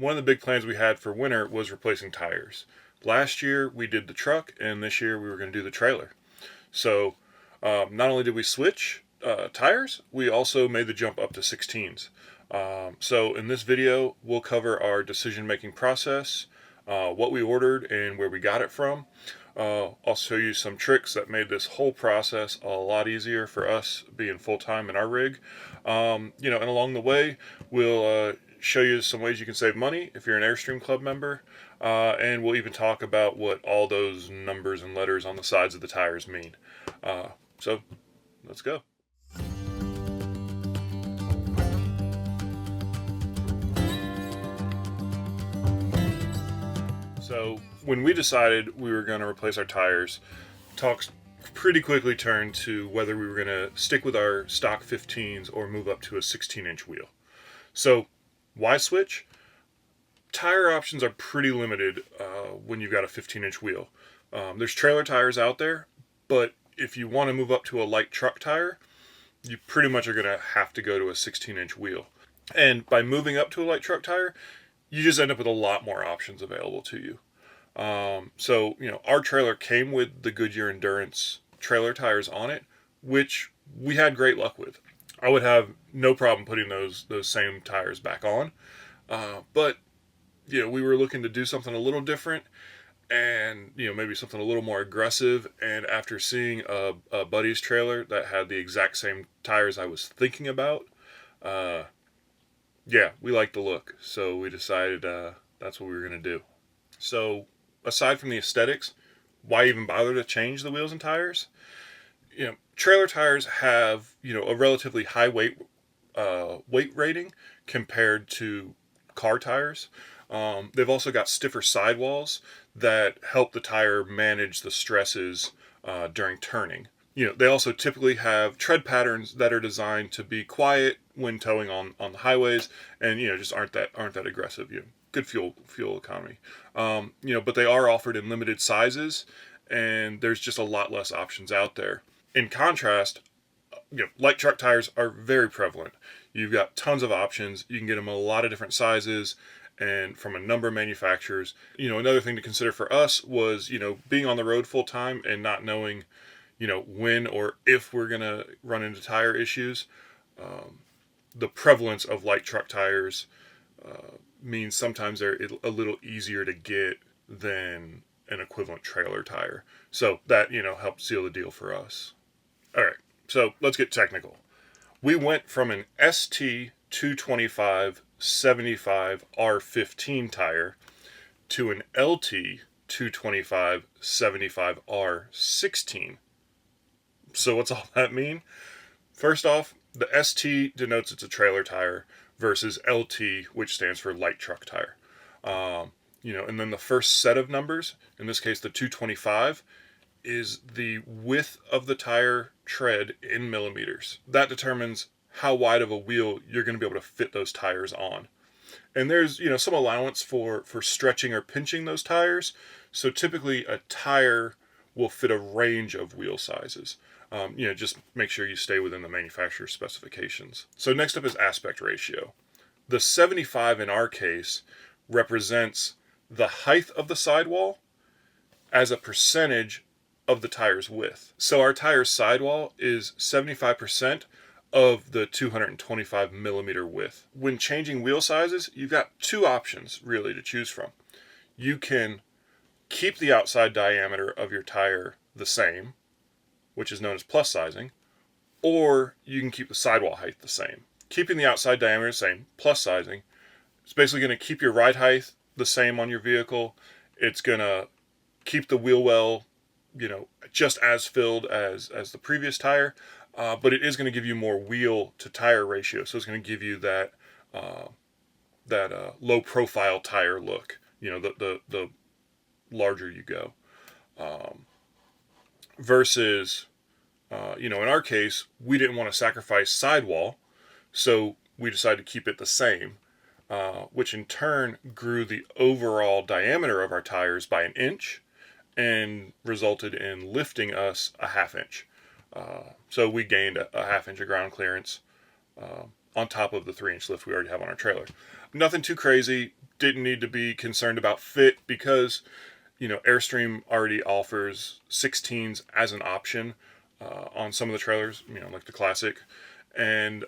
one of the big plans we had for winter was replacing tires. Last year we did the truck, and this year we were going to do the trailer. So not only did we switch tires, we also made the jump up to 16s. So in this video, we'll cover our decision-making process, what we ordered and where we got it from. I'll show you some tricks that made this whole process a lot easier for us being full-time in our rig. And along the way, we'll show you some ways you can save money if you're an Airstream Club member. And we'll even talk about what all those numbers and letters on the sides of the tires mean. So let's go. So when we decided we were going to replace our tires, talks pretty quickly turned to whether we were going to stick with our stock 15s or move up to a 16-inch wheel. So why switch? Tire options are pretty limited when you've got a 15-inch wheel. There's trailer tires out there, but if you want to move up to a light truck tire, you pretty much are going to have to go to a 16-inch wheel. And by moving up to a light truck tire, you just end up with a lot more options available to you. So our trailer came with the Goodyear Endurance trailer tires on it, which we had great luck with. I would have no problem putting those same tires back on. But we were looking to do something a little different, and maybe something a little more aggressive. And after seeing a buddy's trailer that had the exact same tires I was thinking about, we liked the look, so we decided that's what we were going to do. So aside from the aesthetics, why even bother to change the wheels and tires? Trailer tires have a relatively high weight rating compared to car tires. They've also got stiffer sidewalls that help the tire manage the stresses during turning. They also typically have tread patterns that are designed to be quiet when towing on the highways, and just aren't that aggressive. Good fuel economy. But they are offered in limited sizes, and there's just a lot less options out there. In contrast, light truck tires are very prevalent. You've got tons of options. You can get them in a lot of different sizes and from a number of manufacturers. Another thing to consider for us was, being on the road full time and not knowing, when or if we're going to run into tire issues. The prevalence of light truck tires means sometimes they're a little easier to get than an equivalent trailer tire. So that, helped seal the deal for us. All right, so let's get technical. We went from an ST 225 75 R15 tire to an LT 225 75 R16. So what's all that mean? First off, the ST denotes it's a trailer tire versus LT, which stands for light truck tire. And then the first set of numbers, in this case the 225, is the width of the tire tread in millimeters. That determines how wide of a wheel you're going to be able to fit those tires on. And there's some allowance for stretching or pinching those tires. So typically a tire will fit a range of wheel sizes. Just make sure you stay within the manufacturer's specifications. So next up is aspect ratio. The 75 in our case represents the height of the sidewall as a percentage of the tire's width. So our tire's sidewall is 75% of the 225 millimeter width. When changing wheel sizes, you've got two options really to choose from. You can keep the outside diameter of your tire the same, which is known as plus sizing, or you can keep the sidewall height the same. Keeping the outside diameter the same, plus sizing, it's basically going to keep your ride height the same on your vehicle. It's going to keep the wheel well, just as filled as the previous tire, but it is going to give you more wheel to tire ratio. So it's going to give you that low profile tire look. The larger you go, versus in our case, we didn't want to sacrifice sidewall, so we decided to keep it the same, which in turn grew the overall diameter of our tires by 1 inch and resulted in lifting us a 1/2 inch. So we gained a 1/2 inch of ground clearance on top of the 3-inch lift we already have on our trailer. Nothing too crazy, didn't need to be concerned about fit because, Airstream already offers 16s as an option on some of the trailers, like the Classic, and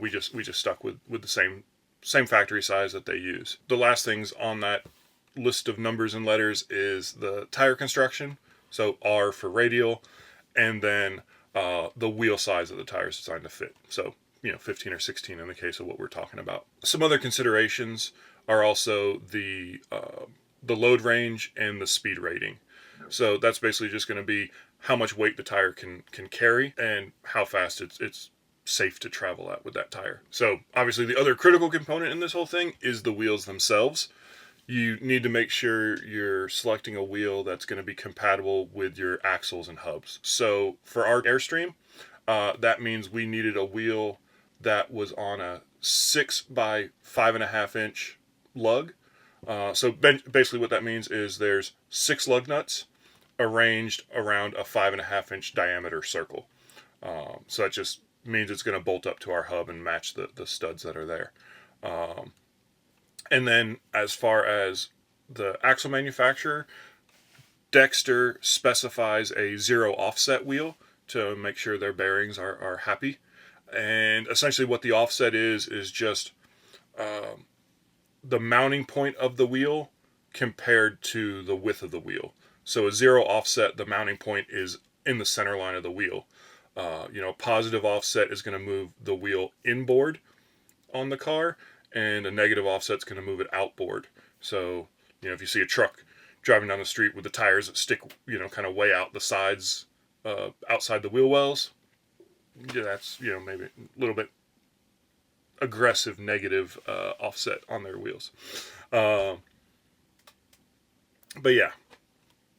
we just stuck with the same factory size that they use. The last things on that list of numbers and letters is the tire construction, so R for radial, and then the wheel size of the tires designed to fit. So 15 or 16 in the case of what we're talking about. Some other considerations are also the load range and the speed rating. So that's basically just going to be how much weight the tire can carry and how fast it's safe to travel at with that tire. So obviously the other critical component in this whole thing is the wheels themselves. You need to make sure you're selecting a wheel that's going to be compatible with your axles and hubs. So for our Airstream, that means we needed a wheel that was on a 6 by 5.5 inch lug. So basically what that means is there's 6 lug nuts arranged around a 5.5 inch diameter circle. So that just means it's going to bolt up to our hub and match the studs that are there. And then as far as the axle manufacturer, Dexter specifies a 0 offset wheel to make sure their bearings are happy. And essentially what the offset is just the mounting point of the wheel compared to the width of the wheel. So a 0 offset, the mounting point is in the center line of the wheel. Positive offset is going to move the wheel inboard on the car, and a negative offset is going to move it outboard. So, if you see a truck driving down the street with the tires that stick, kind of way out the sides, outside the wheel wells, that's, maybe a little bit aggressive negative offset on their wheels. But yeah,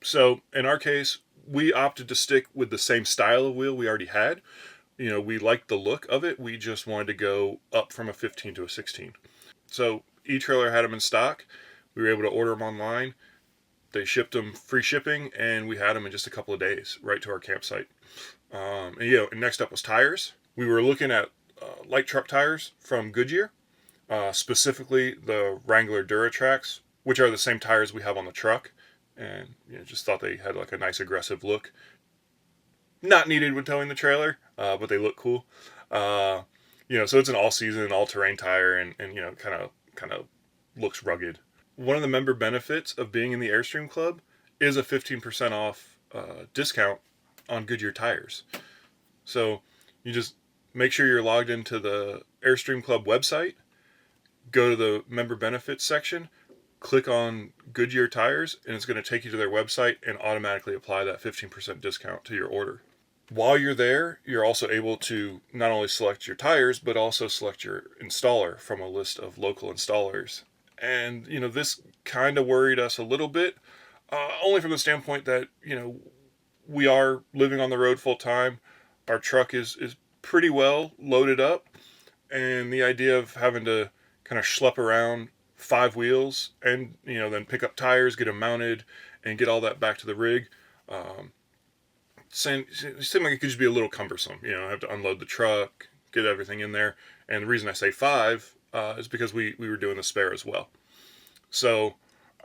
so in our case, we opted to stick with the same style of wheel we already had. We liked the look of it. We just wanted to go up from a 15 to a 16. So eTrailer had them in stock. We were able to order them online. They shipped them free shipping, and we had them in just a couple of days right to our campsite. And next up was tires. We were looking at light truck tires from Goodyear, specifically the Wrangler Duratrax, which are the same tires we have on the truck. And just thought they had like a nice aggressive look. Not needed when towing the trailer, but they look cool. So it's an all-season, all-terrain tire, and kind of looks rugged. One of the member benefits of being in the Airstream Club is a 15% off discount on Goodyear tires. So you just make sure you're logged into the Airstream Club website, go to the member benefits section, click on Goodyear tires, and it's going to take you to their website and automatically apply that 15% discount to your order. While you're there, you're also able to not only select your tires, but also select your installer from a list of local installers. And, this kind of worried us a little bit, only from the standpoint that, we are living on the road full time. Our truck is pretty well loaded up, and the idea of having to kind of schlep around 5 wheels and, then pick up tires, get them mounted, and get all that back to the rig, it seemed like it could just be a little cumbersome. I have to unload the truck, get everything in there. And the reason I say 5 is because we were doing the spare as well. So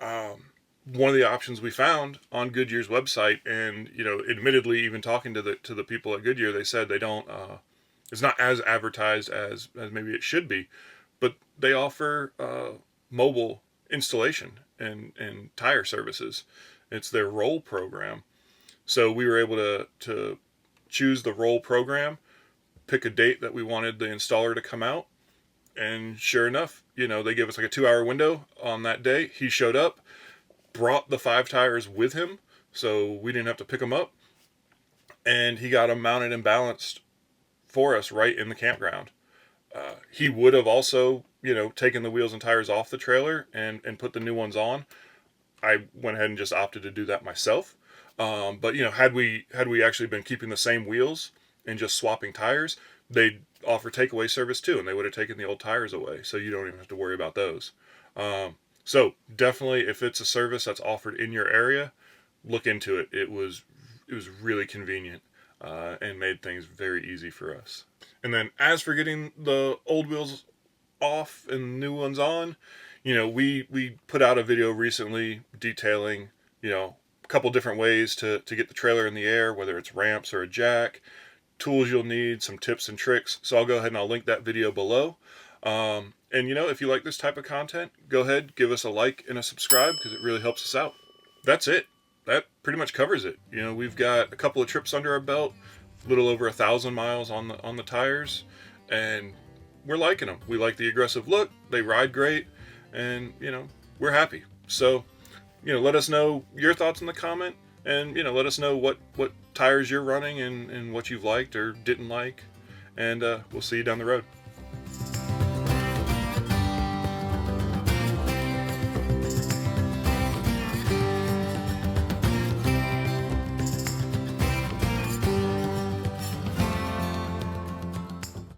one of the options we found on Goodyear's website, and admittedly, even talking to the people at Goodyear, they said they don't. It's not as advertised as maybe it should be, but they offer mobile installation and tire services. It's their Roll program. So we were able to choose the Roll program, pick a date that we wanted the installer to come out, and sure enough, they gave us like a 2-hour window on that day. He showed up, brought the 5 tires with him, so we didn't have to pick them up, and he got them mounted and balanced for us right in the campground. He would have also, taken the wheels and tires off the trailer and put the new ones on. I went ahead and just opted to do that myself. But had we actually been keeping the same wheels and just swapping tires, they'd offer takeaway service too, and they would have taken the old tires away, so you don't even have to worry about those. So definitely, if it's a service that's offered in your area, look into it. It was really convenient and made things very easy for us. And then as for getting the old wheels off and new ones on. We put out a video recently detailing, a couple different ways to get the trailer in the air, whether it's ramps or a jack, tools you'll need, some tips and tricks. So I'll go ahead and I'll link that video below. And if you like this type of content, go ahead, give us a like and a subscribe because it really helps us out. That's it. That pretty much covers it. We've got a couple of trips under our belt, a little over 1,000 miles on the tires, and we're liking them. We like the aggressive look. They ride great, and we're happy. So let us know your thoughts in the comment, and let us know what tires you're running and what you've liked or didn't like, and we'll see you down the road.